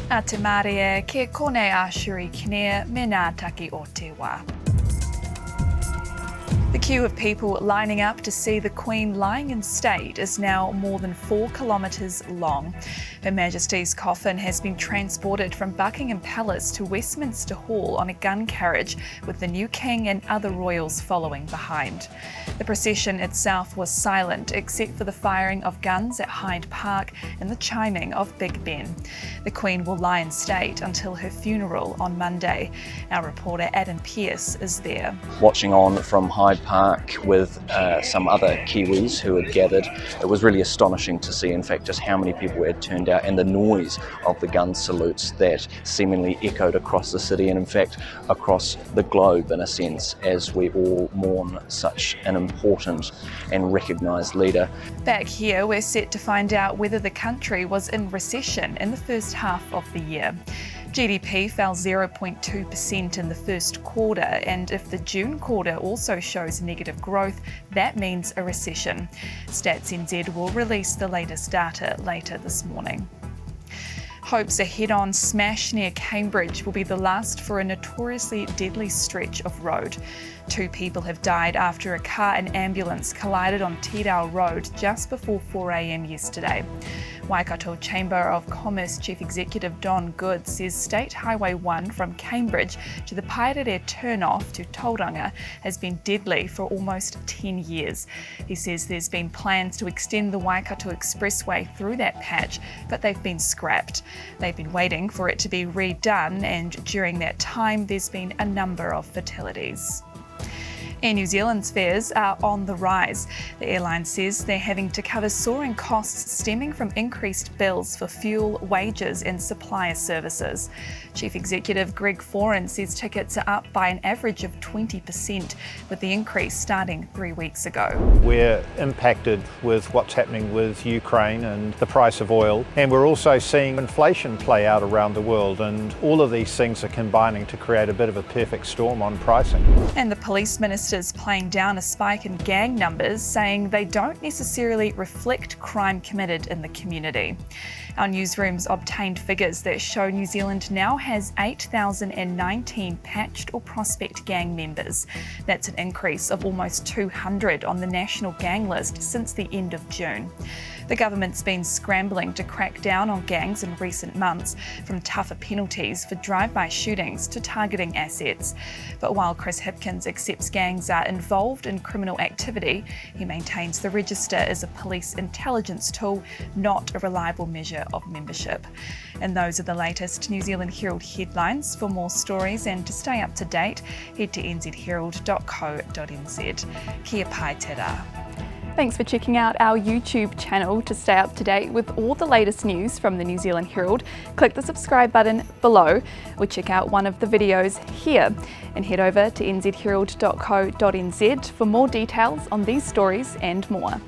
A te mare ke kone a shuri kinea me ngā taki o te wā. The queue of people lining up to see the Queen lying in state is now more than 4 kilometres long. Her Majesty's coffin has been transported from Buckingham Palace to Westminster Hall on a gun carriage, with the new King and other royals following behind. The procession itself was silent, except for the firing of guns at Hyde Park and the chiming of Big Ben. The Queen will lie in state until her funeral on Monday. Our reporter Adam Pearce is there. Watching on from Hyde Park with some other Kiwis who had gathered, it was really astonishing to see, in fact, just how many people had turned out and the noise of the gun salutes that seemingly echoed across the city and, in fact, across the globe in a sense, as we all mourn such an important and recognised leader. Back here, we're set to find out whether the country was in recession in the first half of the year. GDP fell 0.2% in the first quarter, and if the June quarter also shows negative growth, that means a recession. Stats NZ will release the latest data later this morning. Hopes a head-on smash near Cambridge will be the last for a notoriously deadly stretch of road. 2 people have died after a car and ambulance collided on Teedale Road just before 4 a.m. yesterday. Waikato Chamber of Commerce Chief Executive Don Good says State Highway 1 from Cambridge to the Paerere turn-off to Tauranga has been deadly for almost 10 years. He says there's been plans to extend the Waikato Expressway through that patch, but they've been scrapped. They've been waiting for it to be redone, and during that time there's been a number of fatalities. Air New Zealand's fares are on the rise. The airline says they're having to cover soaring costs stemming from increased bills for fuel, wages and supplier services. Chief Executive Greg Foran says tickets are up by an average of 20%, with the increase starting 3 weeks ago. We're impacted with what's happening with Ukraine and the price of oil, and we're also seeing inflation play out around the world, and all of these things are combining to create a bit of a perfect storm on pricing. And the police minister is playing down a spike in gang numbers, saying they don't necessarily reflect crime committed in the community. Our newsrooms obtained figures that show New Zealand now has 8,019 patched or prospect gang members. That's an increase of almost 200 on the national gang list since the end of June. The government's been scrambling to crack down on gangs in recent months, from tougher penalties for drive-by shootings to targeting assets. But while Chris Hipkins accepts gangs are involved in criminal activity, he maintains the register is a police intelligence tool, not a reliable measure of membership. And those are the latest New Zealand Herald headlines. For more stories and to stay up to date, head to nzherald.co.nz. Kia pai te rā. Thanks for checking out our YouTube channel to stay up to date with all the latest news from the New Zealand Herald. Click the subscribe button below or check out one of the videos here, and head over to nzherald.co.nz for more details on these stories and more.